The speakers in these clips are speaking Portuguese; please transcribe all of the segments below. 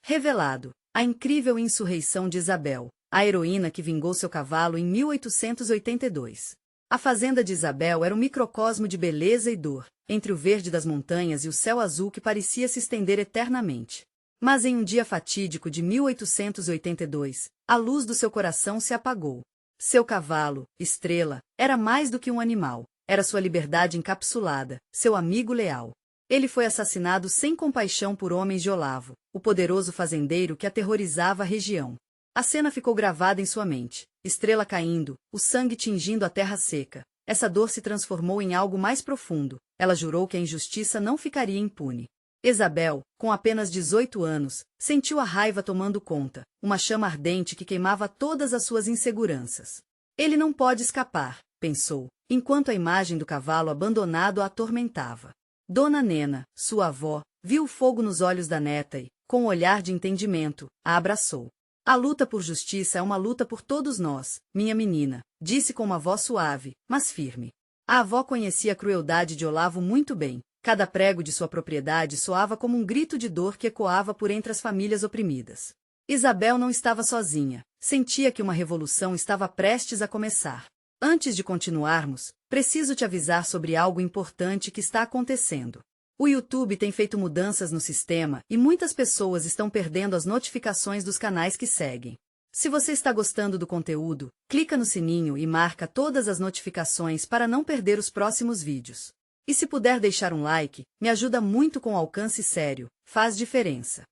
Revelado. A incrível insurreição de Isabel, a heroína que vingou seu cavalo em 1882. A fazenda de Isabel era um microcosmo de beleza e dor, entre o verde das montanhas e o céu azul que parecia se estender eternamente. Mas em um dia fatídico de 1882, a luz do seu coração se apagou. Seu cavalo, Estrela, era mais do que um animal, era sua liberdade encapsulada, seu amigo leal. Ele foi assassinado sem compaixão por homens de Olavo, o poderoso fazendeiro que aterrorizava a região. A cena ficou gravada em sua mente, Estrela caindo, o sangue tingindo a terra seca. Essa dor se transformou em algo mais profundo, ela jurou que a injustiça não ficaria impune. Isabel, com apenas 18 anos, sentiu a raiva tomando conta, uma chama ardente que queimava todas as suas inseguranças. Ele não pode escapar, pensou, enquanto a imagem do cavalo abandonado a atormentava. Dona Nena, sua avó, viu o fogo nos olhos da neta e, com um olhar de entendimento, a abraçou. A luta por justiça é uma luta por todos nós, minha menina, disse com uma voz suave, mas firme. A avó conhecia a crueldade de Olavo muito bem. Cada prego de sua propriedade soava como um grito de dor que ecoava por entre as famílias oprimidas. Isabel não estava sozinha, sentia que uma revolução estava prestes a começar. Antes de continuarmos, preciso te avisar sobre algo importante que está acontecendo. O YouTube tem feito mudanças no sistema e muitas pessoas estão perdendo as notificações dos canais que seguem. Se você está gostando do conteúdo, clica no sininho e marca todas as notificações para não perder os próximos vídeos. E se puder deixar um like, me ajuda muito com alcance sério, faz diferença.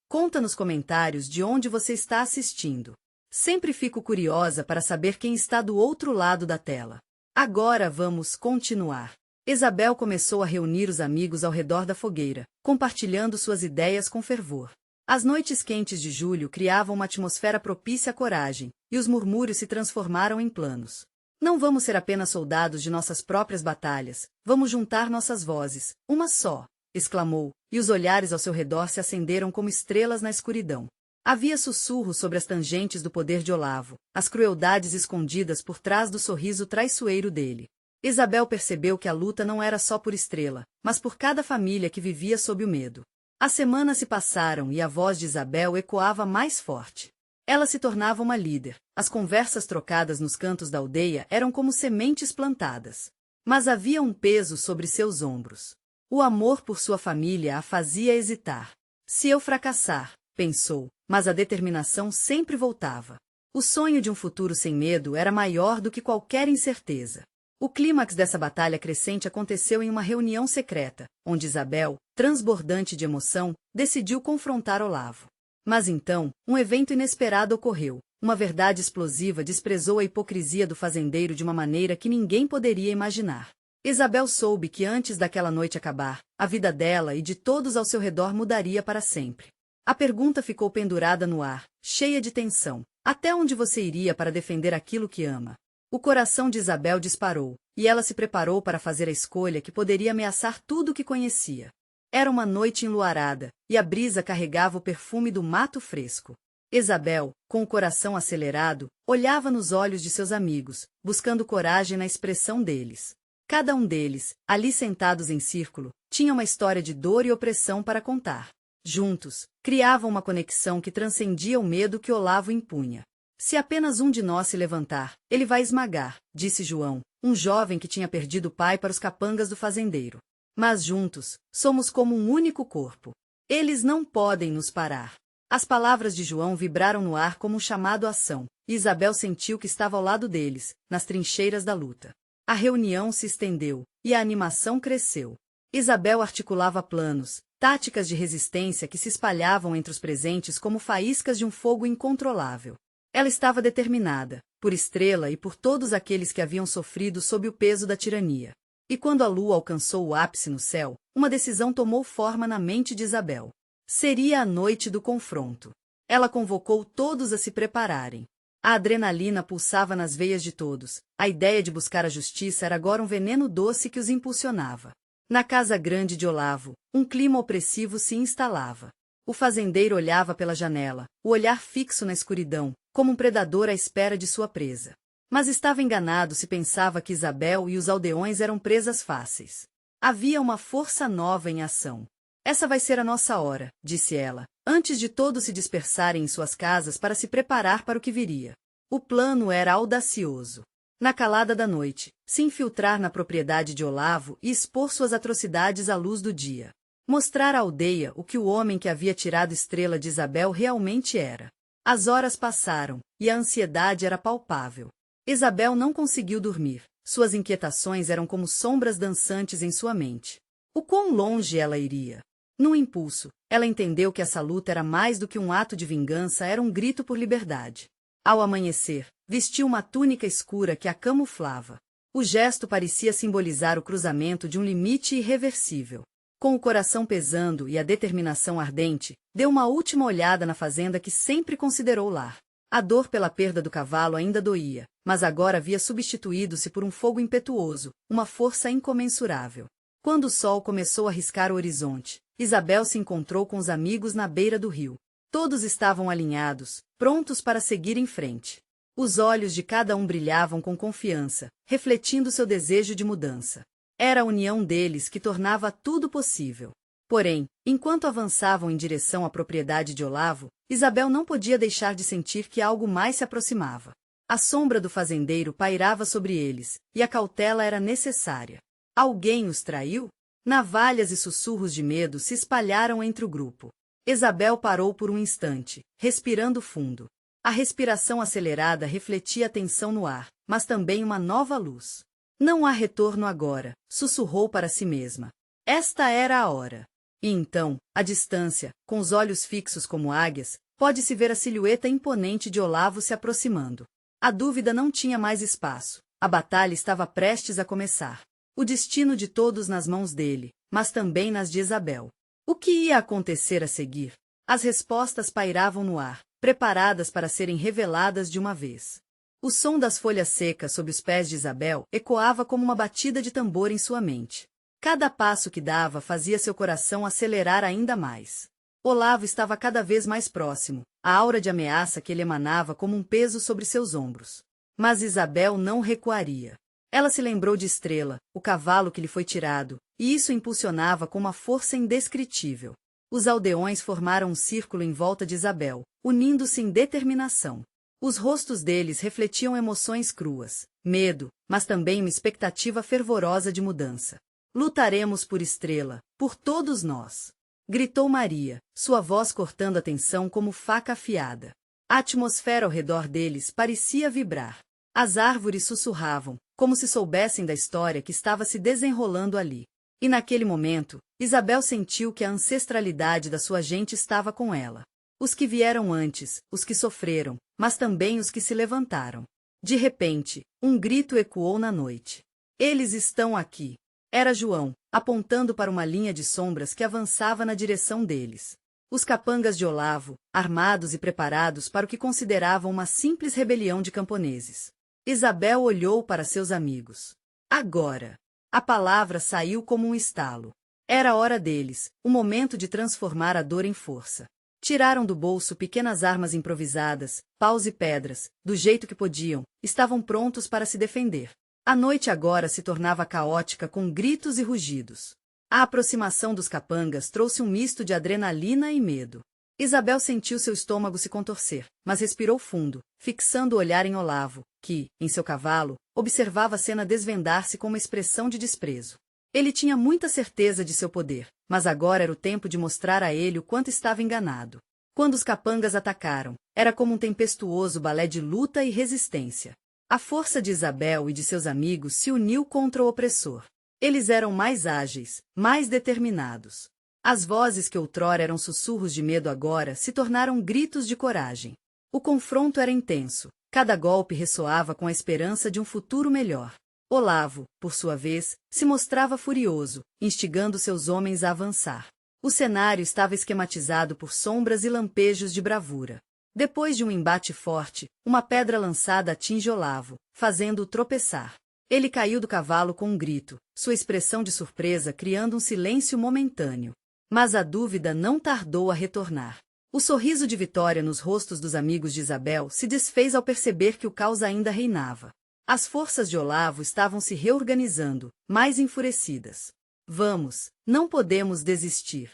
Conta nos comentários de onde você está assistindo. Sempre fico curiosa para saber quem está do outro lado da tela. Agora vamos continuar. Isabel começou a reunir os amigos ao redor da fogueira, compartilhando suas ideias com fervor. As noites quentes de julho criavam uma atmosfera propícia à coragem, e os murmúrios se transformaram em planos. Não vamos ser apenas soldados de nossas próprias batalhas, vamos juntar nossas vozes, uma só, exclamou, e os olhares ao seu redor se acenderam como estrelas na escuridão. Havia sussurros sobre as tangentes do poder de Olavo, as crueldades escondidas por trás do sorriso traiçoeiro dele. Isabel percebeu que a luta não era só por Estrela, mas por cada família que vivia sob o medo. As semanas se passaram e a voz de Isabel ecoava mais forte. Ela se tornava uma líder. As conversas trocadas nos cantos da aldeia eram como sementes plantadas. Mas havia um peso sobre seus ombros. O amor por sua família a fazia hesitar. Se eu fracassar, pensou, mas a determinação sempre voltava. O sonho de um futuro sem medo era maior do que qualquer incerteza. O clímax dessa batalha crescente aconteceu em uma reunião secreta, onde Isabel, transbordante de emoção, decidiu confrontar Olavo. Mas então, um evento inesperado ocorreu. Uma verdade explosiva desprezou a hipocrisia do fazendeiro de uma maneira que ninguém poderia imaginar. Isabel soube que antes daquela noite acabar, a vida dela e de todos ao seu redor mudaria para sempre. A pergunta ficou pendurada no ar, cheia de tensão. Até onde você iria para defender aquilo que ama? O coração de Isabel disparou, e ela se preparou para fazer a escolha que poderia ameaçar tudo o que conhecia. Era uma noite enluarada, e a brisa carregava o perfume do mato fresco. Isabel, com o coração acelerado, olhava nos olhos de seus amigos, buscando coragem na expressão deles. Cada um deles, ali sentados em círculo, tinha uma história de dor e opressão para contar. Juntos, criavam uma conexão que transcendia o medo que Olavo impunha. Se apenas um de nós se levantar, ele vai esmagar, disse João, um jovem que tinha perdido o pai para os capangas do fazendeiro. Mas juntos, somos como um único corpo. Eles não podem nos parar. As palavras de João vibraram no ar como um chamado à ação, e Isabel sentiu que estava ao lado deles, nas trincheiras da luta. A reunião se estendeu, e a animação cresceu. Isabel articulava planos, táticas de resistência que se espalhavam entre os presentes como faíscas de um fogo incontrolável. Ela estava determinada, por Estrela e por todos aqueles que haviam sofrido sob o peso da tirania. E quando a lua alcançou o ápice no céu, uma decisão tomou forma na mente de Isabel. Seria a noite do confronto. Ela convocou todos a se prepararem. A adrenalina pulsava nas veias de todos. A ideia de buscar a justiça era agora um veneno doce que os impulsionava. Na casa grande de Olavo, um clima opressivo se instalava. O fazendeiro olhava pela janela, o olhar fixo na escuridão, como um predador à espera de sua presa. Mas estava enganado se pensava que Isabel e os aldeões eram presas fáceis. Havia uma força nova em ação. Essa vai ser a nossa hora, disse ela, antes de todos se dispersarem em suas casas para se preparar para o que viria. O plano era audacioso. Na calada da noite, se infiltrar na propriedade de Olavo e expor suas atrocidades à luz do dia. Mostrar à aldeia o que o homem que havia tirado Estrela de Isabel realmente era. As horas passaram, e a ansiedade era palpável. Isabel não conseguiu dormir. Suas inquietações eram como sombras dançantes em sua mente. O quão longe ela iria? Num impulso, ela entendeu que essa luta era mais do que um ato de vingança, era um grito por liberdade. Ao amanhecer, vestiu uma túnica escura que a camuflava. O gesto parecia simbolizar o cruzamento de um limite irreversível. Com o coração pesando e a determinação ardente, deu uma última olhada na fazenda que sempre considerou lar. A dor pela perda do cavalo ainda doía, mas agora havia substituído-se por um fogo impetuoso, uma força incomensurável. Quando o sol começou a riscar o horizonte, Isabel se encontrou com os amigos na beira do rio. Todos estavam alinhados, prontos para seguir em frente. Os olhos de cada um brilhavam com confiança, refletindo seu desejo de mudança. Era a união deles que tornava tudo possível. Porém, enquanto avançavam em direção à propriedade de Olavo, Isabel não podia deixar de sentir que algo mais se aproximava. A sombra do fazendeiro pairava sobre eles, e a cautela era necessária. Alguém os traiu? Navalhas e sussurros de medo se espalharam entre o grupo. Isabel parou por um instante, respirando fundo. A respiração acelerada refletia a tensão no ar, mas também uma nova luz. Não há retorno agora, sussurrou para si mesma. Esta era a hora. E então, à distância, com os olhos fixos como águias, pode-se ver a silhueta imponente de Olavo se aproximando. A dúvida não tinha mais espaço. A batalha estava prestes a começar. O destino de todos nas mãos dele, mas também nas de Isabel. O que ia acontecer a seguir? As respostas pairavam no ar, preparadas para serem reveladas de uma vez. O som das folhas secas sob os pés de Isabel ecoava como uma batida de tambor em sua mente. Cada passo que dava fazia seu coração acelerar ainda mais. Olavo estava cada vez mais próximo, a aura de ameaça que ele emanava como um peso sobre seus ombros. Mas Isabel não recuaria. Ela se lembrou de Estrela, o cavalo que lhe foi tirado, e isso impulsionava com uma força indescritível. Os aldeões formaram um círculo em volta de Isabel, unindo-se em determinação. Os rostos deles refletiam emoções cruas, medo, mas também uma expectativa fervorosa de mudança. Lutaremos por Estrela, por todos nós! Gritou Maria, sua voz cortando a tensão como faca afiada. A atmosfera ao redor deles parecia vibrar. As árvores sussurravam, como se soubessem da história que estava se desenrolando ali. E naquele momento, Isabel sentiu que a ancestralidade da sua gente estava com ela. Os que vieram antes, os que sofreram, mas também os que se levantaram. De repente, um grito ecoou na noite. Eles estão aqui. Era João, apontando para uma linha de sombras que avançava na direção deles. Os capangas de Olavo, armados e preparados para o que consideravam uma simples rebelião de camponeses. Isabel olhou para seus amigos. Agora! A palavra saiu como um estalo. Era a hora deles, o momento de transformar a dor em força. Tiraram do bolso pequenas armas improvisadas, paus e pedras, do jeito que podiam, estavam prontos para se defender. A noite agora se tornava caótica com gritos e rugidos. A aproximação dos capangas trouxe um misto de adrenalina e medo. Isabel sentiu seu estômago se contorcer, mas respirou fundo, fixando o olhar em Olavo, que, em seu cavalo, observava a cena desvendar-se com uma expressão de desprezo. Ele tinha muita certeza de seu poder, mas agora era o tempo de mostrar a ele o quanto estava enganado. Quando os capangas atacaram, era como um tempestuoso balé de luta e resistência. A força de Isabel e de seus amigos se uniu contra o opressor. Eles eram mais ágeis, mais determinados. As vozes que outrora eram sussurros de medo agora se tornaram gritos de coragem. O confronto era intenso, cada golpe ressoava com a esperança de um futuro melhor. Olavo, por sua vez, se mostrava furioso, instigando seus homens a avançar. O cenário estava esquematizado por sombras e lampejos de bravura. Depois de um embate forte, uma pedra lançada atinge Olavo, fazendo-o tropeçar. Ele caiu do cavalo com um grito, sua expressão de surpresa criando um silêncio momentâneo. Mas a dúvida não tardou a retornar. O sorriso de vitória nos rostos dos amigos de Isabel se desfez ao perceber que o caos ainda reinava. As forças de Olavo estavam se reorganizando, mais enfurecidas. Vamos, não podemos desistir.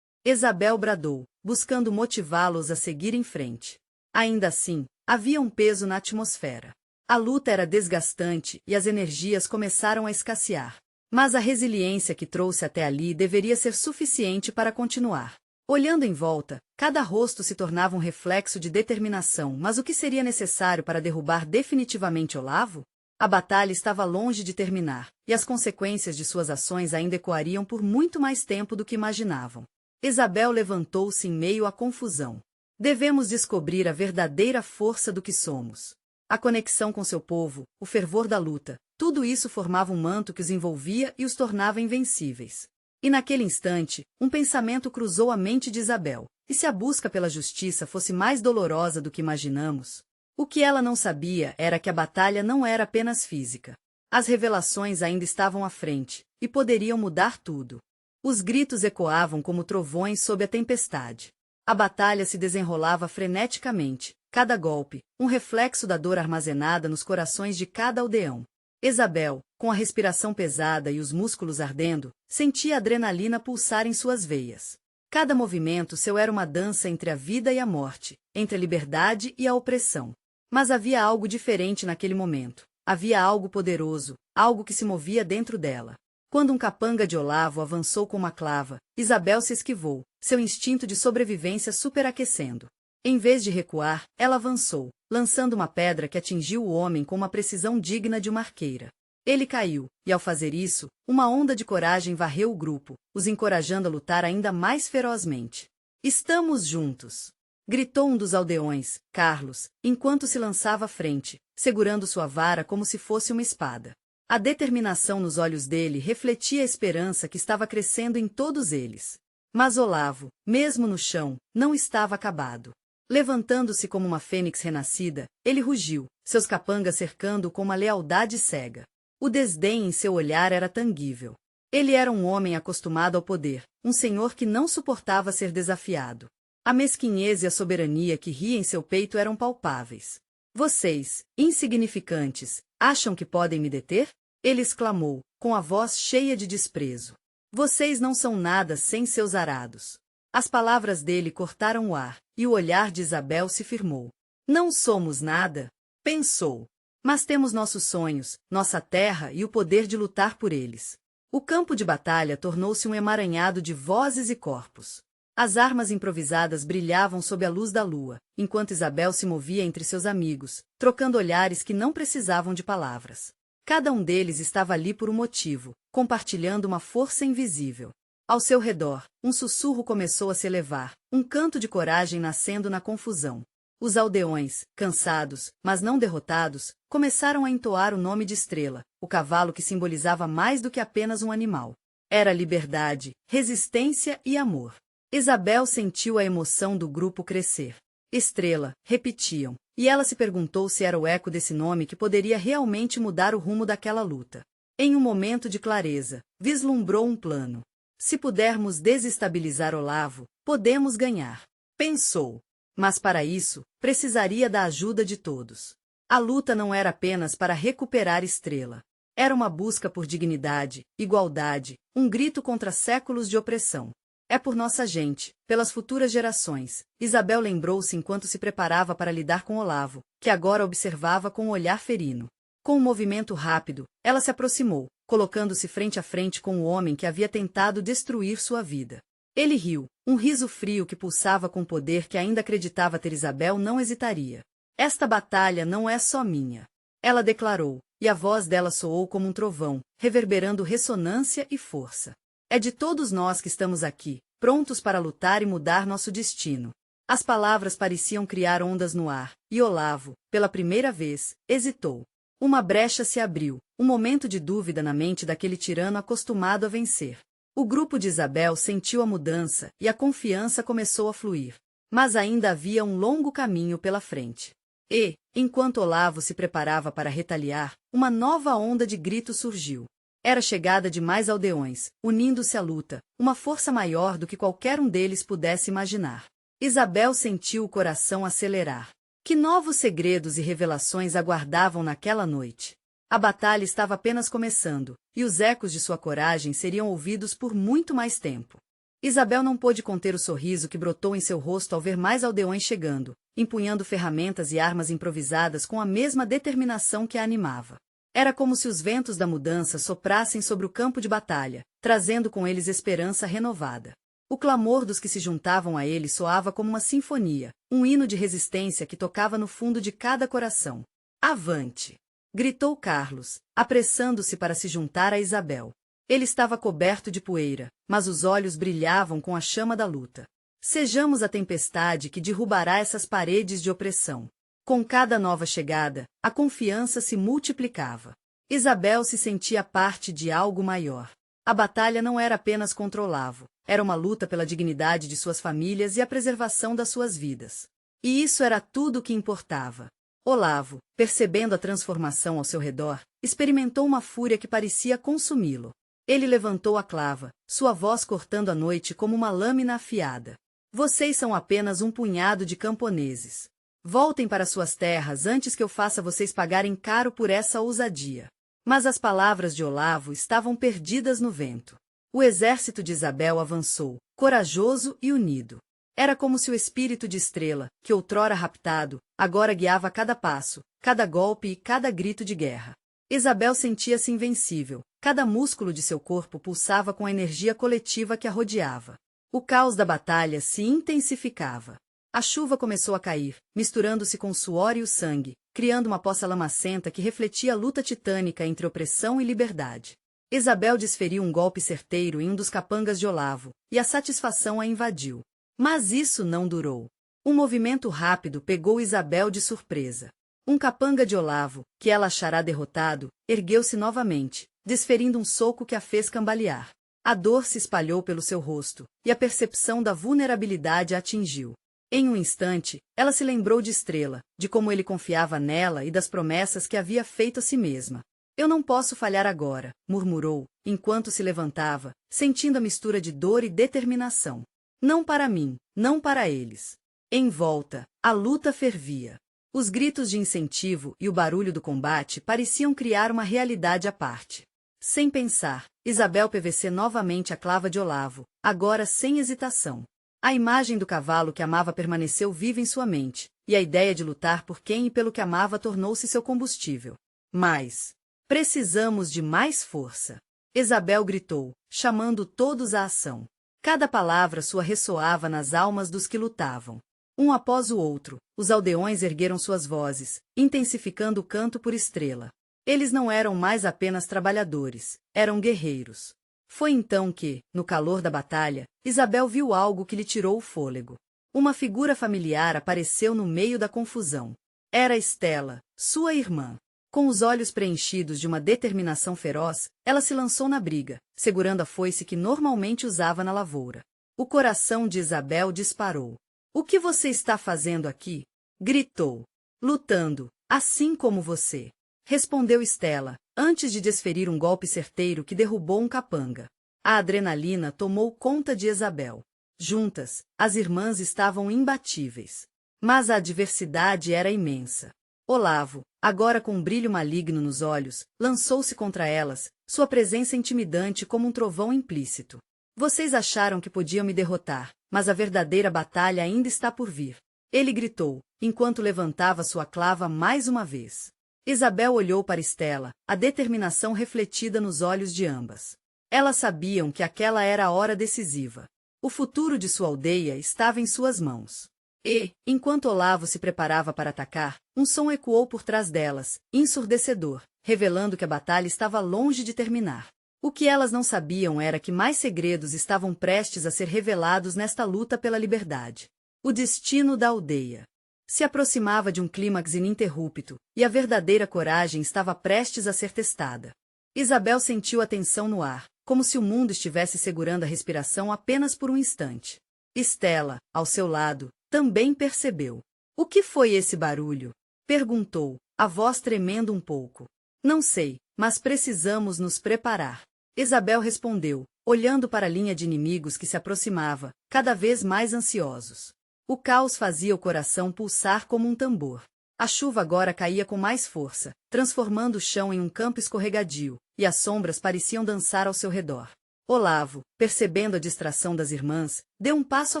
Isabel bradou, buscando motivá-los a seguir em frente. Ainda assim, havia um peso na atmosfera. A luta era desgastante e as energias começaram a escassear. Mas a resiliência que trouxe até ali deveria ser suficiente para continuar. Olhando em volta, cada rosto se tornava um reflexo de determinação, mas o que seria necessário para derrubar definitivamente Olavo? A batalha estava longe de terminar, e as consequências de suas ações ainda ecoariam por muito mais tempo do que imaginavam. Isabel levantou-se em meio à confusão. Devemos descobrir a verdadeira força do que somos. A conexão com seu povo, o fervor da luta, tudo isso formava um manto que os envolvia e os tornava invencíveis. E naquele instante, um pensamento cruzou a mente de Isabel. E se a busca pela justiça fosse mais dolorosa do que imaginamos? O que ela não sabia era que a batalha não era apenas física. As revelações ainda estavam à frente, e poderiam mudar tudo. Os gritos ecoavam como trovões sob a tempestade. A batalha se desenrolava freneticamente, cada golpe, um reflexo da dor armazenada nos corações de cada aldeão. Isabel, com a respiração pesada e os músculos ardendo, sentia a adrenalina pulsar em suas veias. Cada movimento seu era uma dança entre a vida e a morte, entre a liberdade e a opressão. Mas havia algo diferente naquele momento. Havia algo poderoso, algo que se movia dentro dela. Quando um capanga de Olavo avançou com uma clava, Isabel se esquivou, seu instinto de sobrevivência superaquecendo. Em vez de recuar, ela avançou, lançando uma pedra que atingiu o homem com uma precisão digna de uma arqueira. Ele caiu, e ao fazer isso, uma onda de coragem varreu o grupo, os encorajando a lutar ainda mais ferozmente. "Estamos juntos!" gritou um dos aldeões, Carlos, enquanto se lançava à frente, segurando sua vara como se fosse uma espada. A determinação nos olhos dele refletia a esperança que estava crescendo em todos eles. Mas Olavo, mesmo no chão, não estava acabado. Levantando-se como uma fênix renascida, ele rugiu, seus capangas cercando-o com uma lealdade cega. O desdém em seu olhar era tangível. Ele era um homem acostumado ao poder, um senhor que não suportava ser desafiado. A mesquinhez e a soberania que ria em seu peito eram palpáveis. "Vocês, insignificantes, acham que podem me deter?" ele exclamou, com a voz cheia de desprezo. "Vocês não são nada sem seus arados." As palavras dele cortaram o ar, e o olhar de Isabel se firmou. "Não somos nada?" pensou. "Mas temos nossos sonhos, nossa terra e o poder de lutar por eles." O campo de batalha tornou-se um emaranhado de vozes e corpos. As armas improvisadas brilhavam sob a luz da lua, enquanto Isabel se movia entre seus amigos, trocando olhares que não precisavam de palavras. Cada um deles estava ali por um motivo, compartilhando uma força invisível. Ao seu redor, um sussurro começou a se elevar, um canto de coragem nascendo na confusão. Os aldeões, cansados, mas não derrotados, começaram a entoar o nome de Estrela, o cavalo que simbolizava mais do que apenas um animal. Era liberdade, resistência e amor. Isabel sentiu a emoção do grupo crescer. Estrela, repetiam, e ela se perguntou se era o eco desse nome que poderia realmente mudar o rumo daquela luta. Em um momento de clareza, vislumbrou um plano. "Se pudermos desestabilizar Olavo, podemos ganhar", pensou. Mas para isso, precisaria da ajuda de todos. A luta não era apenas para recuperar Estrela. Era uma busca por dignidade, igualdade, um grito contra séculos de opressão. "É por nossa gente, pelas futuras gerações", Isabel lembrou-se enquanto se preparava para lidar com Olavo, que agora observava com um olhar ferino. Com um movimento rápido, ela se aproximou, colocando-se frente a frente com o homem que havia tentado destruir sua vida. Ele riu, um riso frio que pulsava com poder que ainda acreditava ter. Isabel não hesitaria. "Esta batalha não é só minha", ela declarou, e a voz dela soou como um trovão, reverberando ressonância e força. "É de todos nós que estamos aqui, prontos para lutar e mudar nosso destino." As palavras pareciam criar ondas no ar, e Olavo, pela primeira vez, hesitou. Uma brecha se abriu, um momento de dúvida na mente daquele tirano acostumado a vencer. O grupo de Isabel sentiu a mudança e a confiança começou a fluir. Mas ainda havia um longo caminho pela frente. E, enquanto Olavo se preparava para retaliar, uma nova onda de gritos surgiu. Era a chegada de mais aldeões, unindo-se à luta, uma força maior do que qualquer um deles pudesse imaginar. Isabel sentiu o coração acelerar. Que novos segredos e revelações aguardavam naquela noite? A batalha estava apenas começando, e os ecos de sua coragem seriam ouvidos por muito mais tempo. Isabel não pôde conter o sorriso que brotou em seu rosto ao ver mais aldeões chegando, empunhando ferramentas e armas improvisadas com a mesma determinação que a animava. Era como se os ventos da mudança soprassem sobre o campo de batalha, trazendo com eles esperança renovada. O clamor dos que se juntavam a ele soava como uma sinfonia, um hino de resistência que tocava no fundo de cada coração. Avante! Gritou Carlos, apressando-se para se juntar a Isabel. Ele estava coberto de poeira, mas os olhos brilhavam com a chama da luta. Sejamos a tempestade que derrubará essas paredes de opressão. Com cada nova chegada, a confiança se multiplicava. Isabel se sentia parte de algo maior. A batalha não era apenas contra Olavo, era uma luta pela dignidade de suas famílias e a preservação das suas vidas. E isso era tudo o que importava. Olavo, percebendo a transformação ao seu redor, experimentou uma fúria que parecia consumi-lo. Ele levantou a clava, sua voz cortando a noite como uma lâmina afiada. Vocês são apenas um punhado de camponeses. Voltem para suas terras antes que eu faça vocês pagarem caro por essa ousadia. Mas as palavras de Olavo estavam perdidas no vento. O exército de Isabel avançou, corajoso e unido. Era como se o espírito de Estrela, que outrora raptado, agora guiava cada passo, cada golpe e cada grito de guerra. Isabel sentia-se invencível, cada músculo de seu corpo pulsava com a energia coletiva que a rodeava. O caos da batalha se intensificava. A chuva começou a cair, misturando-se com o suor e o sangue, criando uma poça lamacenta que refletia a luta titânica entre opressão e liberdade. Isabel desferiu um golpe certeiro em um dos capangas de Olavo, e a satisfação a invadiu. Mas isso não durou. Um movimento rápido pegou Isabel de surpresa. Um capanga de Olavo, que ela achará derrotado, ergueu-se novamente, desferindo um soco que a fez cambalear. A dor se espalhou pelo seu rosto, e a percepção da vulnerabilidade a atingiu. Em um instante, ela se lembrou de Estrela, de como ele confiava nela e das promessas que havia feito a si mesma. Eu não posso falhar agora, murmurou, enquanto se levantava, sentindo a mistura de dor e determinação. Não para mim, não para eles. Em volta, a luta fervia. Os gritos de incentivo e o barulho do combate pareciam criar uma realidade à parte. Sem pensar, Isabel PVC novamente a clava de Olavo, agora sem hesitação. A imagem do cavalo que amava permaneceu viva em sua mente, e a ideia de lutar por quem e pelo que amava tornou-se seu combustível. Mas precisamos de mais força. Isabel gritou, chamando todos à ação. Cada palavra sua ressoava nas almas dos que lutavam. Um após o outro, os aldeões ergueram suas vozes, intensificando o canto por Estrela. Eles não eram mais apenas trabalhadores, eram guerreiros. Foi então que, no calor da batalha, Isabel viu algo que lhe tirou o fôlego. Uma figura familiar apareceu no meio da confusão. Era Estela, sua irmã. Com os olhos preenchidos de uma determinação feroz, ela se lançou na briga, segurando a foice que normalmente usava na lavoura. O coração de Isabel disparou. O que você está fazendo aqui? Gritou. Lutando, assim como você. Respondeu Estela, antes de desferir um golpe certeiro que derrubou um capanga. A adrenalina tomou conta de Isabel. Juntas, as irmãs estavam imbatíveis. Mas a adversidade era imensa. Olavo, agora com um brilho maligno nos olhos, lançou-se contra elas, sua presença intimidante como um trovão implícito. Vocês acharam que podiam me derrotar, mas a verdadeira batalha ainda está por vir. Ele gritou, enquanto levantava sua clava mais uma vez. Isabel olhou para Estela, a determinação refletida nos olhos de ambas. Elas sabiam que aquela era a hora decisiva. O futuro de sua aldeia estava em suas mãos. E, enquanto Olavo se preparava para atacar, um som ecoou por trás delas, ensurdecedor, revelando que a batalha estava longe de terminar. O que elas não sabiam era que mais segredos estavam prestes a ser revelados nesta luta pela liberdade. O destino da aldeia se aproximava de um clímax ininterrupto, e a verdadeira coragem estava prestes a ser testada. Isabel sentiu a tensão no ar, como se o mundo estivesse segurando a respiração apenas por um instante. Estela, ao seu lado, também percebeu. O que foi esse barulho? Perguntou, a voz tremendo um pouco. Não sei, mas precisamos nos preparar. Isabel respondeu, olhando para a linha de inimigos que se aproximava, cada vez mais ansiosos. O caos fazia o coração pulsar como um tambor. A chuva agora caía com mais força, transformando o chão em um campo escorregadio, e as sombras pareciam dançar ao seu redor. Olavo, percebendo a distração das irmãs, deu um passo à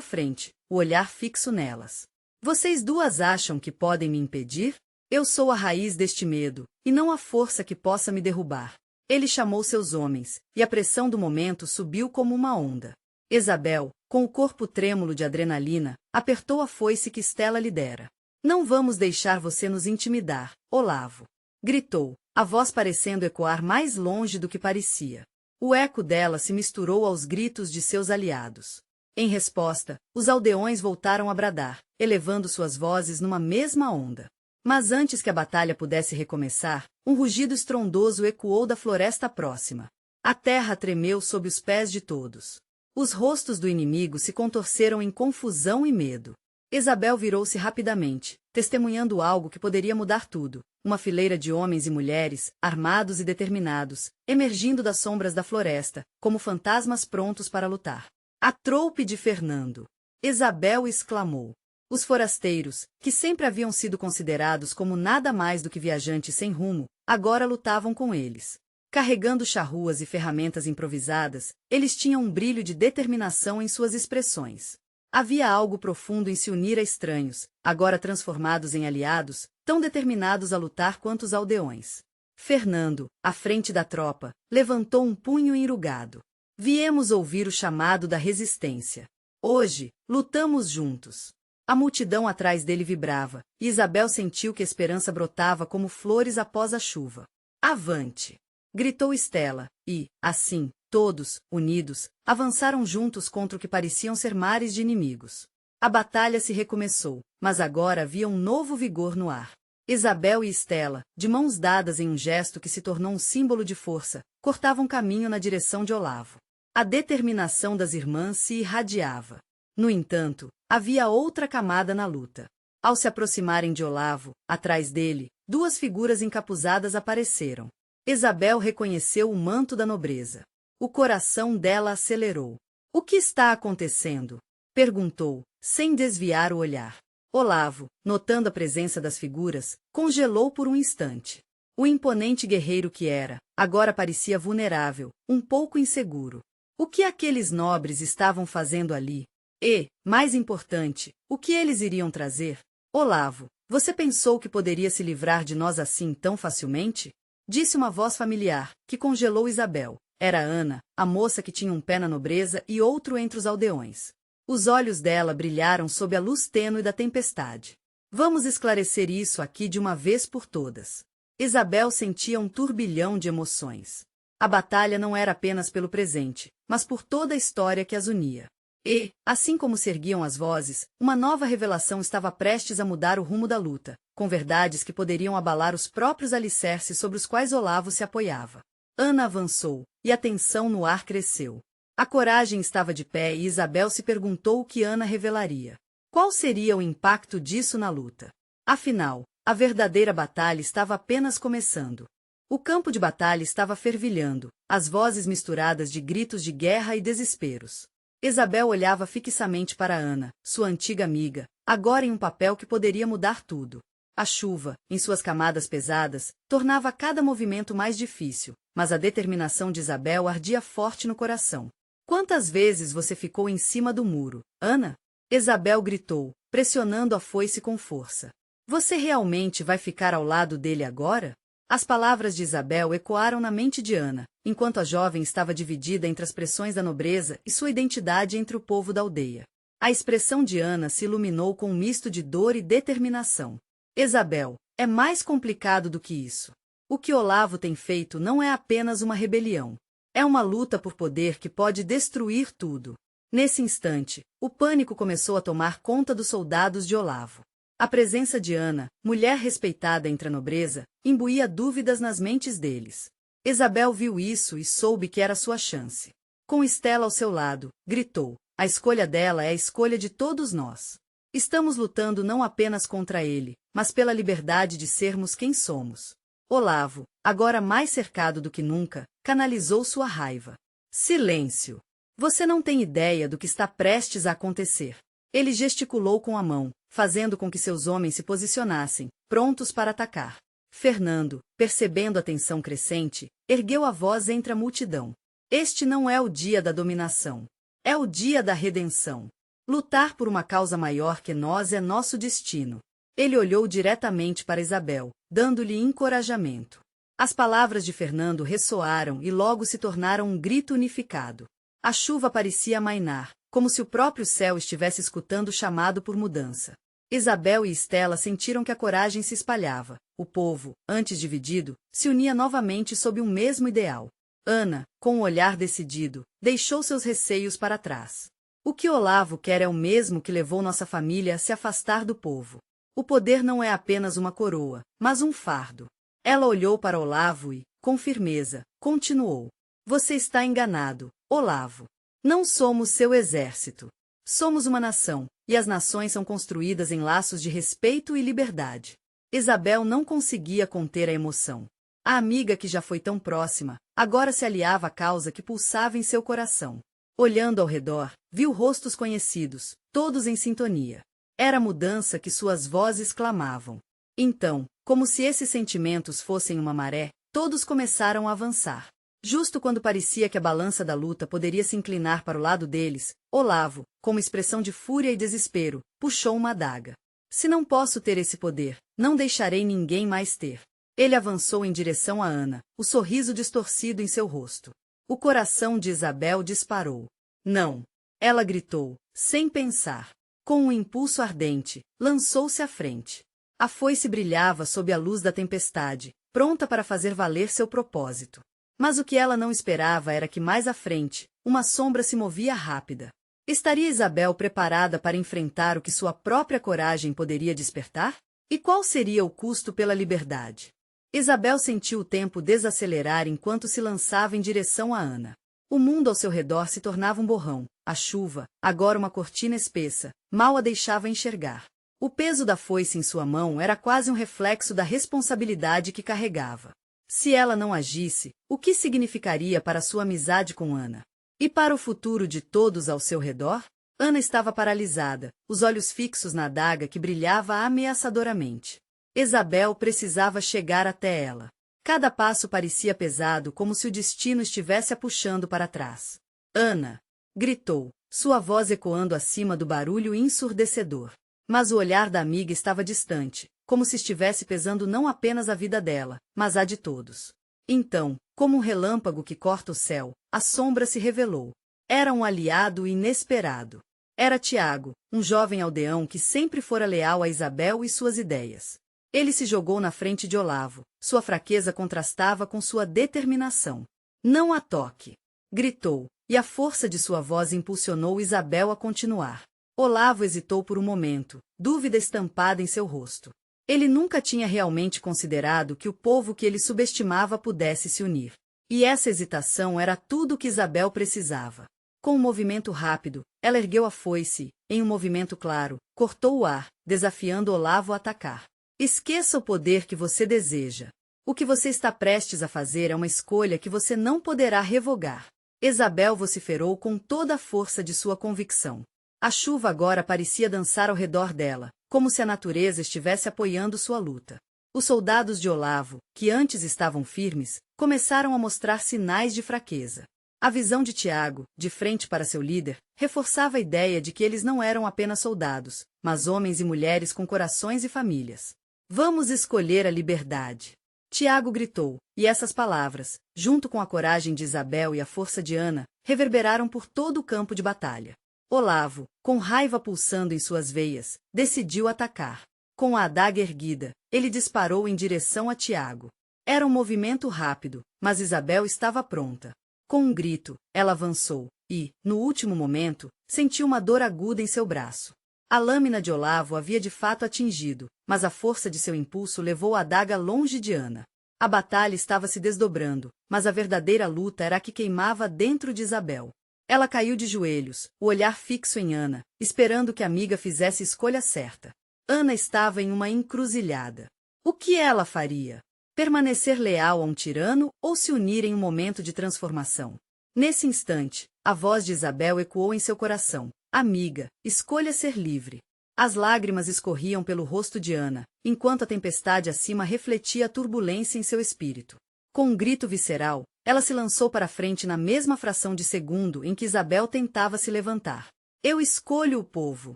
frente, o olhar fixo nelas. Vocês duas acham que podem me impedir? Eu sou a raiz deste medo, e não a força que possa me derrubar. Ele chamou seus homens, e a pressão do momento subiu como uma onda. Isabel, com o corpo trêmulo de adrenalina, apertou a foice que Stella lhe dera. Não vamos deixar você nos intimidar, Olavo. Gritou, a voz parecendo ecoar mais longe do que parecia. O eco dela se misturou aos gritos de seus aliados. Em resposta, os aldeões voltaram a bradar, elevando suas vozes numa mesma onda. Mas antes que a batalha pudesse recomeçar, um rugido estrondoso ecoou da floresta próxima. A terra tremeu sob os pés de todos. Os rostos do inimigo se contorceram em confusão e medo. Isabel virou-se rapidamente, testemunhando algo que poderia mudar tudo. Uma fileira de homens e mulheres, armados e determinados, emergindo das sombras da floresta, como fantasmas prontos para lutar. A troupe de Fernando! Isabel exclamou. Os forasteiros, que sempre haviam sido considerados como nada mais do que viajantes sem rumo, agora lutavam com eles. Carregando charruas e ferramentas improvisadas, eles tinham um brilho de determinação em suas expressões. Havia algo profundo em se unir a estranhos, agora transformados em aliados, tão determinados a lutar quanto os aldeões. Fernando, à frente da tropa, levantou um punho enrugado. Viemos ouvir o chamado da resistência. Hoje, lutamos juntos. A multidão atrás dele vibrava, e Isabel sentiu que a esperança brotava como flores após a chuva. Avante! Gritou Stella, e, assim, todos, unidos, avançaram juntos contra o que pareciam ser mares de inimigos. A batalha se recomeçou, mas agora havia um novo vigor no ar. Isabel e Stella, de mãos dadas em um gesto que se tornou um símbolo de força, cortavam caminho na direção de Olavo. A determinação das irmãs se irradiava. No entanto, havia outra camada na luta. Ao se aproximarem de Olavo, atrás dele, duas figuras encapuzadas apareceram. Isabel reconheceu o manto da nobreza. O coração dela acelerou. O que está acontecendo? Perguntou, sem desviar o olhar. Olavo, notando a presença das figuras, congelou por um instante. O imponente guerreiro que era, agora parecia vulnerável, um pouco inseguro. O que aqueles nobres estavam fazendo ali? E, mais importante, o que eles iriam trazer? Olavo, você pensou que poderia se livrar de nós assim tão facilmente? Disse uma voz familiar, que congelou Isabel. Era Ana, a moça que tinha um pé na nobreza e outro entre os aldeões. Os olhos dela brilharam sob a luz tênue da tempestade. Vamos esclarecer isso aqui de uma vez por todas. Isabel sentia um turbilhão de emoções. A batalha não era apenas pelo presente, mas por toda a história que as unia. E, assim como se erguiam as vozes, uma nova revelação estava prestes a mudar o rumo da luta, com verdades que poderiam abalar os próprios alicerces sobre os quais Olavo se apoiava. Ana avançou, e a tensão no ar cresceu. A coragem estava de pé e Isabel se perguntou o que Ana revelaria. Qual seria o impacto disso na luta? Afinal, a verdadeira batalha estava apenas começando. O campo de batalha estava fervilhando, as vozes misturadas de gritos de guerra e desesperos. Isabel olhava fixamente para Ana, sua antiga amiga, agora em um papel que poderia mudar tudo. A chuva, em suas camadas pesadas, tornava cada movimento mais difícil, mas a determinação de Isabel ardia forte no coração. Quantas vezes você ficou em cima do muro, Ana? Isabel gritou, pressionando a foice com força. Você realmente vai ficar ao lado dele agora? As palavras de Isabel ecoaram na mente de Ana, enquanto a jovem estava dividida entre as pressões da nobreza e sua identidade entre o povo da aldeia. A expressão de Ana se iluminou com um misto de dor e determinação. Isabel, é mais complicado do que isso. O que Olavo tem feito não é apenas uma rebelião. É uma luta por poder que pode destruir tudo. Nesse instante, o pânico começou a tomar conta dos soldados de Olavo. A presença de Ana, mulher respeitada entre a nobreza, imbuía dúvidas nas mentes deles. Isabel viu isso e soube que era sua chance. Com Stella ao seu lado, gritou, a escolha dela é a escolha de todos nós. Estamos lutando não apenas contra ele, mas pela liberdade de sermos quem somos. Olavo, agora mais cercado do que nunca, canalizou sua raiva. Silêncio! Você não tem ideia do que está prestes a acontecer. Ele gesticulou com a mão, fazendo com que seus homens se posicionassem, prontos para atacar. Fernando, percebendo a tensão crescente, ergueu a voz entre a multidão. Este não é o dia da dominação. É o dia da redenção. Lutar por uma causa maior que nós é nosso destino. Ele olhou diretamente para Isabel, dando-lhe encorajamento. As palavras de Fernando ressoaram e logo se tornaram um grito unificado. A chuva parecia amainar, como se o próprio céu estivesse escutando o chamado por mudança. Isabel e Estela sentiram que a coragem se espalhava. O povo, antes dividido, se unia novamente sob um mesmo ideal. Ana, com um olhar decidido, deixou seus receios para trás. O que Olavo quer é o mesmo que levou nossa família a se afastar do povo. O poder não é apenas uma coroa, mas um fardo. Ela olhou para Olavo e, com firmeza, continuou. Você está enganado, Olavo. Não somos seu exército. Somos uma nação, e as nações são construídas em laços de respeito e liberdade. Isabel não conseguia conter a emoção. A amiga que já foi tão próxima, agora se aliava à causa que pulsava em seu coração. Olhando ao redor, viu rostos conhecidos, todos em sintonia. Era a mudança que suas vozes clamavam. Então, como se esses sentimentos fossem uma maré, todos começaram a avançar. Justo quando parecia que a balança da luta poderia se inclinar para o lado deles, Olavo, com uma expressão de fúria e desespero, puxou uma adaga. Se não posso ter esse poder, não deixarei ninguém mais ter. Ele avançou em direção a Ana, o sorriso distorcido em seu rosto. O coração de Isabel disparou. Não! Ela gritou, sem pensar. Com um impulso ardente, lançou-se à frente. A foice brilhava sob a luz da tempestade, pronta para fazer valer seu propósito. Mas o que ela não esperava era que mais à frente, uma sombra se movia rápida. Estaria Isabel preparada para enfrentar o que sua própria coragem poderia despertar? E qual seria o custo pela liberdade? Isabel sentiu o tempo desacelerar enquanto se lançava em direção a Ana. O mundo ao seu redor se tornava um borrão. A chuva, agora uma cortina espessa, mal a deixava enxergar. O peso da foice em sua mão era quase um reflexo da responsabilidade que carregava. Se ela não agisse, o que significaria para sua amizade com Ana? E para o futuro de todos ao seu redor? Ana estava paralisada, os olhos fixos na adaga que brilhava ameaçadoramente. Isabel precisava chegar até ela. Cada passo parecia pesado, como se o destino estivesse a puxando para trás. Ana! Gritou, sua voz ecoando acima do barulho ensurdecedor. Mas o olhar da amiga estava distante, como se estivesse pesando não apenas a vida dela, mas a de todos. Então, como um relâmpago que corta o céu, a sombra se revelou. Era um aliado inesperado. Era Tiago, um jovem aldeão que sempre fora leal a Isabel e suas ideias. Ele se jogou na frente de Olavo, sua fraqueza contrastava com sua determinação. Não a toque! Gritou, e a força de sua voz impulsionou Isabel a continuar. Olavo hesitou por um momento, dúvida estampada em seu rosto. Ele nunca tinha realmente considerado que o povo que ele subestimava pudesse se unir. E essa hesitação era tudo o que Isabel precisava. Com um movimento rápido, ela ergueu a foice e, em um movimento claro, cortou o ar, desafiando Olavo a atacar. Esqueça o poder que você deseja. O que você está prestes a fazer é uma escolha que você não poderá revogar. Isabel vociferou com toda a força de sua convicção. A chuva agora parecia dançar ao redor dela, como se a natureza estivesse apoiando sua luta. Os soldados de Olavo, que antes estavam firmes, começaram a mostrar sinais de fraqueza. A visão de Tiago, de frente para seu líder, reforçava a ideia de que eles não eram apenas soldados, mas homens e mulheres com corações e famílias. Vamos escolher a liberdade! Tiago gritou, e essas palavras, junto com a coragem de Isabel e a força de Ana, reverberaram por todo o campo de batalha. Olavo, com raiva pulsando em suas veias, decidiu atacar. Com a adaga erguida, ele disparou em direção a Tiago. Era um movimento rápido, mas Isabel estava pronta. Com um grito, ela avançou, e, no último momento, sentiu uma dor aguda em seu braço. A lâmina de Olavo havia de fato atingido, mas a força de seu impulso levou a adaga longe de Ana. A batalha estava se desdobrando, mas a verdadeira luta era a que queimava dentro de Isabel. Ela caiu de joelhos, o olhar fixo em Ana, esperando que a amiga fizesse a escolha certa. Ana estava em uma encruzilhada. O que ela faria? Permanecer leal a um tirano ou se unir em um momento de transformação? Nesse instante, a voz de Isabel ecoou em seu coração. Amiga, escolha ser livre. As lágrimas escorriam pelo rosto de Ana, enquanto a tempestade acima refletia a turbulência em seu espírito. Com um grito visceral, ela se lançou para frente na mesma fração de segundo em que Isabel tentava se levantar. Eu escolho o povo,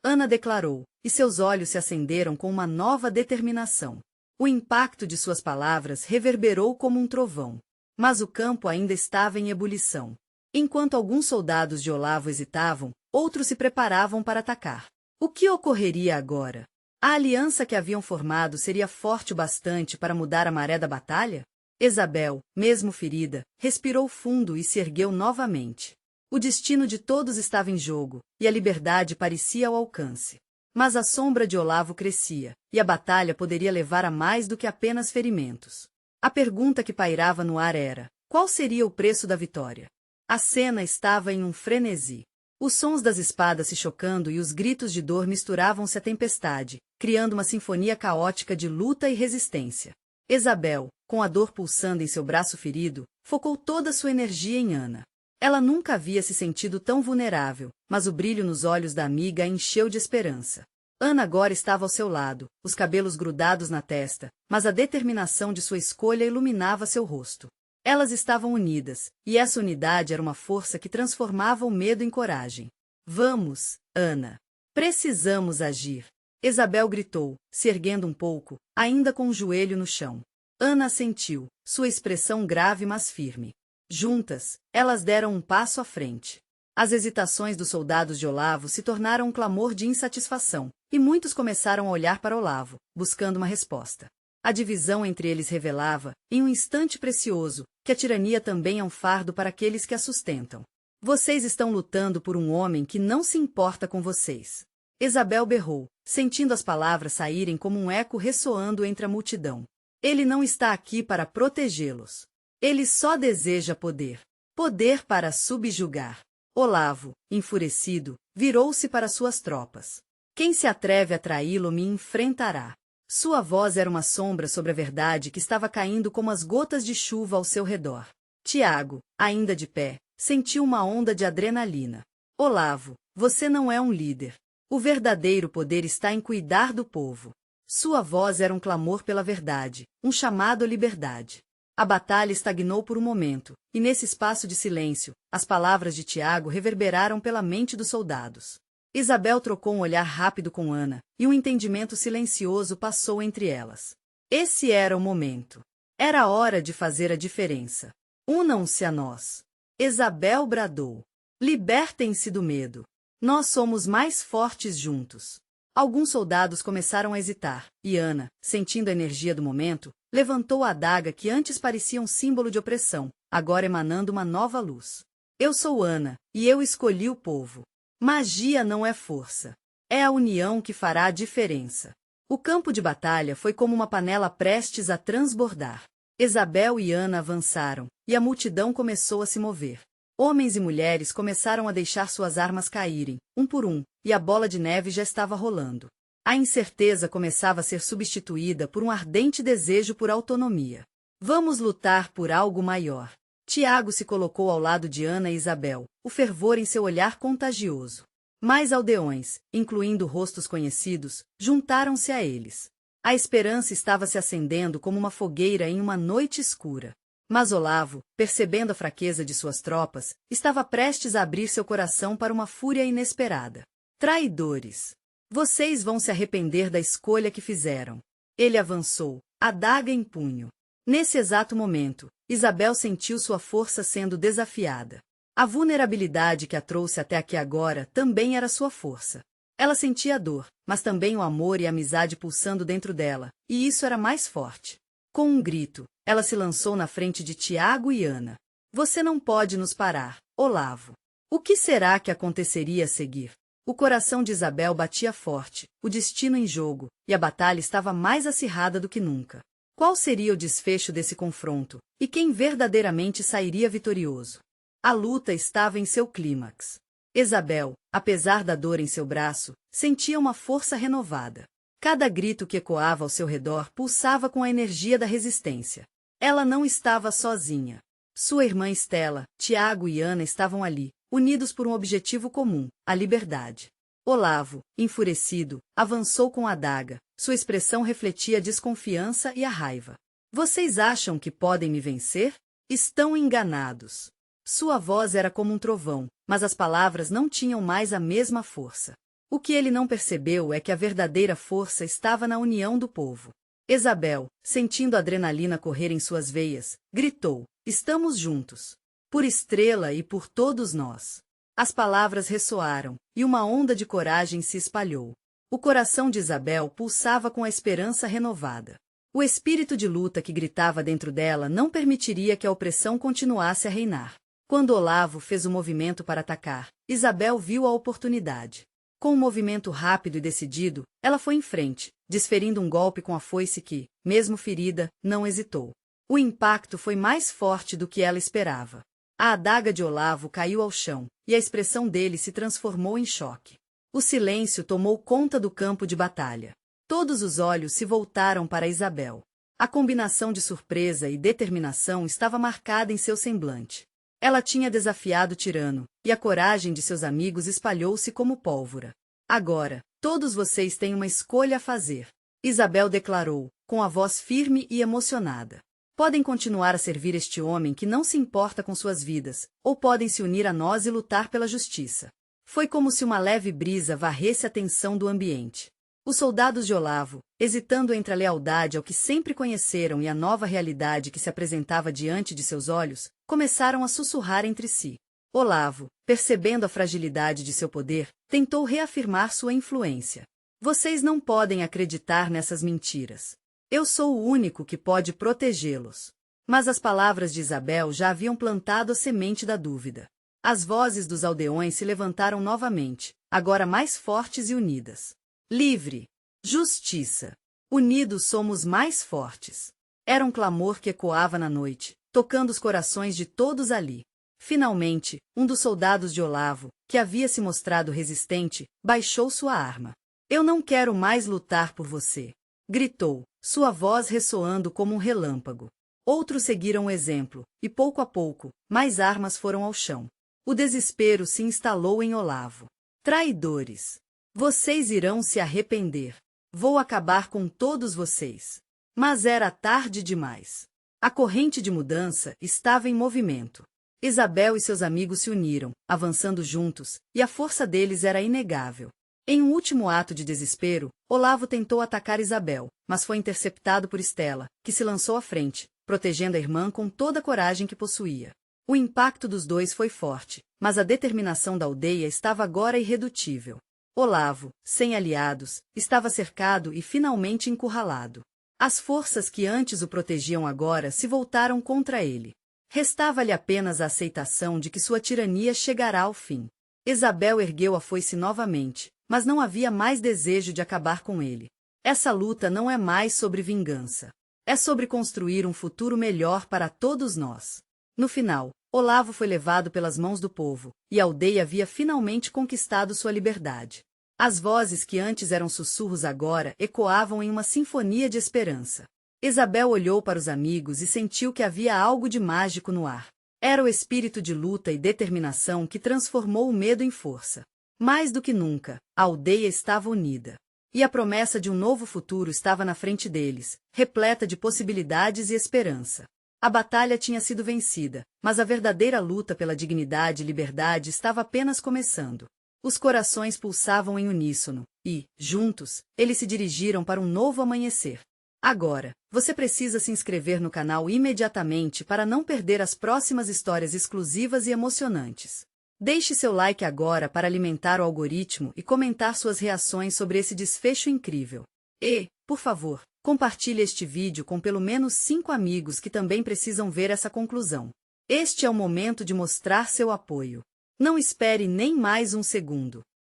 Ana declarou, e seus olhos se acenderam com uma nova determinação. O impacto de suas palavras reverberou como um trovão. Mas o campo ainda estava em ebulição. Enquanto alguns soldados de Olavo hesitavam, outros se preparavam para atacar. O que ocorreria agora? A aliança que haviam formado seria forte o bastante para mudar a maré da batalha? Isabel, mesmo ferida, respirou fundo e se ergueu novamente. O destino de todos estava em jogo, e a liberdade parecia ao alcance. Mas a sombra de Olavo crescia, e a batalha poderia levar a mais do que apenas ferimentos. A pergunta que pairava no ar era: qual seria o preço da vitória? A cena estava em um frenesi. Os sons das espadas se chocando e os gritos de dor misturavam-se à tempestade, criando uma sinfonia caótica de luta e resistência. Isabel, com a dor pulsando em seu braço ferido, focou toda sua energia em Ana. Ela nunca havia se sentido tão vulnerável, mas o brilho nos olhos da amiga a encheu de esperança. Ana agora estava ao seu lado, os cabelos grudados na testa, mas a determinação de sua escolha iluminava seu rosto. Elas estavam unidas, e essa unidade era uma força que transformava o medo em coragem. Vamos, Ana. Precisamos agir. Isabel gritou, se erguendo um pouco, ainda com o joelho no chão. Ana assentiu, sua expressão grave mas firme. Juntas, elas deram um passo à frente. As hesitações dos soldados de Olavo se tornaram um clamor de insatisfação, e muitos começaram a olhar para Olavo, buscando uma resposta. A divisão entre eles revelava, em um instante precioso, que a tirania também é um fardo para aqueles que a sustentam. Vocês estão lutando por um homem que não se importa com vocês. Isabel berrou, sentindo as palavras saírem como um eco ressoando entre a multidão. Ele não está aqui para protegê-los. Ele só deseja poder. Poder para subjugar. Olavo, enfurecido, virou-se para suas tropas. Quem se atreve a traí-lo me enfrentará. Sua voz era uma sombra sobre a verdade que estava caindo como as gotas de chuva ao seu redor. Tiago, ainda de pé, sentiu uma onda de adrenalina. Olavo, você não é um líder. O verdadeiro poder está em cuidar do povo. Sua voz era um clamor pela verdade, um chamado à liberdade. A batalha estagnou por um momento, e nesse espaço de silêncio, as palavras de Tiago reverberaram pela mente dos soldados. Isabel trocou um olhar rápido com Ana, e um entendimento silencioso passou entre elas. Esse era o momento. Era a hora de fazer a diferença. Unam-se a nós. Isabel bradou. Libertem-se do medo. Nós somos mais fortes juntos. Alguns soldados começaram a hesitar, e Ana, sentindo a energia do momento, levantou a adaga que antes parecia um símbolo de opressão, agora emanando uma nova luz. Eu sou Ana, e eu escolhi o povo. Magia não é força. É a união que fará a diferença. O campo de batalha foi como uma panela prestes a transbordar. Isabel e Ana avançaram, e a multidão começou a se mover. Homens e mulheres começaram a deixar suas armas caírem, um por um, e a bola de neve já estava rolando. A incerteza começava a ser substituída por um ardente desejo por autonomia. Vamos lutar por algo maior. Tiago se colocou ao lado de Ana e Isabel, o fervor em seu olhar contagioso. Mais aldeões, incluindo rostos conhecidos, juntaram-se a eles. A esperança estava se acendendo como uma fogueira em uma noite escura. Mas Olavo, percebendo a fraqueza de suas tropas, estava prestes a abrir seu coração para uma fúria inesperada. Traidores! Vocês vão se arrepender da escolha que fizeram. Ele avançou, adaga em punho. Nesse exato momento, Isabel sentiu sua força sendo desafiada. A vulnerabilidade que a trouxe até aqui agora também era sua força. Ela sentia a dor, mas também o amor e a amizade pulsando dentro dela, e isso era mais forte. Com um grito, ela se lançou na frente de Tiago e Ana. Você não pode nos parar, Olavo. O que será que aconteceria a seguir? O coração de Isabel batia forte, o destino em jogo, e a batalha estava mais acirrada do que nunca. Qual seria o desfecho desse confronto, e quem verdadeiramente sairia vitorioso? A luta estava em seu clímax. Isabel, apesar da dor em seu braço, sentia uma força renovada. Cada grito que ecoava ao seu redor pulsava com a energia da resistência. Ela não estava sozinha. Sua irmã Estela, Tiago e Ana estavam ali, unidos por um objetivo comum, a liberdade. Olavo, enfurecido, avançou com a adaga, sua expressão refletia a desconfiança e a raiva. Vocês acham que podem me vencer? Estão enganados. Sua voz era como um trovão, mas as palavras não tinham mais a mesma força. O que ele não percebeu é que a verdadeira força estava na união do povo. Jezabel, sentindo a adrenalina correr em suas veias, gritou: "Estamos juntos! Por Estrela e por todos nós!" As palavras ressoaram, e uma onda de coragem se espalhou. O coração de Jezabel pulsava com a esperança renovada. O espírito de luta que gritava dentro dela não permitiria que a opressão continuasse a reinar. Quando Olavo fez o movimento para atacar, Jezabel viu a oportunidade. Com um movimento rápido e decidido, ela foi em frente, desferindo um golpe com a foice que, mesmo ferida, não hesitou. O impacto foi mais forte do que ela esperava. A adaga de Olavo caiu ao chão, e a expressão dele se transformou em choque. O silêncio tomou conta do campo de batalha. Todos os olhos se voltaram para Jezabel. A combinação de surpresa e determinação estava marcada em seu semblante. Ela tinha desafiado o tirano, e a coragem de seus amigos espalhou-se como pólvora. Agora, todos vocês têm uma escolha a fazer, Jezabel declarou, com a voz firme e emocionada. Podem continuar a servir este homem que não se importa com suas vidas, ou podem se unir a nós e lutar pela justiça. Foi como se uma leve brisa varresse a tensão do ambiente. Os soldados de Olavo, hesitando entre a lealdade ao que sempre conheceram e a nova realidade que se apresentava diante de seus olhos, começaram a sussurrar entre si. Olavo, percebendo a fragilidade de seu poder, tentou reafirmar sua influência. Vocês não podem acreditar nessas mentiras. Eu sou o único que pode protegê-los. Mas as palavras de Jezabel já haviam plantado a semente da dúvida. As vozes dos aldeões se levantaram novamente, agora mais fortes e unidas. Livre! Justiça! Unidos somos mais fortes! Era um clamor que ecoava na noite, tocando os corações de todos ali. Finalmente, um dos soldados de Olavo, que havia se mostrado resistente, baixou sua arma. Eu não quero mais lutar por você! Gritou, sua voz ressoando como um relâmpago. Outros seguiram o exemplo, e pouco a pouco, mais armas foram ao chão. O desespero se instalou em Olavo. Traidores! Vocês irão se arrepender. Vou acabar com todos vocês. Mas era tarde demais. A corrente de mudança estava em movimento. Jezabel e seus amigos se uniram, avançando juntos, e a força deles era inegável. Em um último ato de desespero, Olavo tentou atacar Jezabel, mas foi interceptado por Estela, que se lançou à frente, protegendo a irmã com toda a coragem que possuía. O impacto dos dois foi forte, mas a determinação da aldeia estava agora irredutível. Olavo, sem aliados, estava cercado e finalmente encurralado. As forças que antes o protegiam agora se voltaram contra ele. Restava-lhe apenas a aceitação de que sua tirania chegará ao fim. Jezabel ergueu a foice novamente, mas não havia mais desejo de acabar com ele. Essa luta não é mais sobre vingança. É sobre construir um futuro melhor para todos nós. No final, Olavo foi levado pelas mãos do povo, e a aldeia havia finalmente conquistado sua liberdade. As vozes que antes eram sussurros agora ecoavam em uma sinfonia de esperança. Jezabel olhou para os amigos e sentiu que havia algo de mágico no ar. Era o espírito de luta e determinação que transformou o medo em força. Mais do que nunca, a aldeia estava unida. E a promessa de um novo futuro estava na frente deles, repleta de possibilidades e esperança. A batalha tinha sido vencida, mas a verdadeira luta pela dignidade e liberdade estava apenas começando. Os corações pulsavam em uníssono, e, juntos, eles se dirigiram para um novo amanhecer. Agora, você precisa se inscrever no canal imediatamente para não perder as próximas histórias exclusivas e emocionantes. Deixe seu like agora para alimentar o algoritmo e comentar suas reações sobre esse desfecho incrível. E, por favor, compartilhe este vídeo com pelo menos 5 amigos que também precisam ver essa conclusão. Este é o momento de mostrar seu apoio. Não espere nem mais um segundo.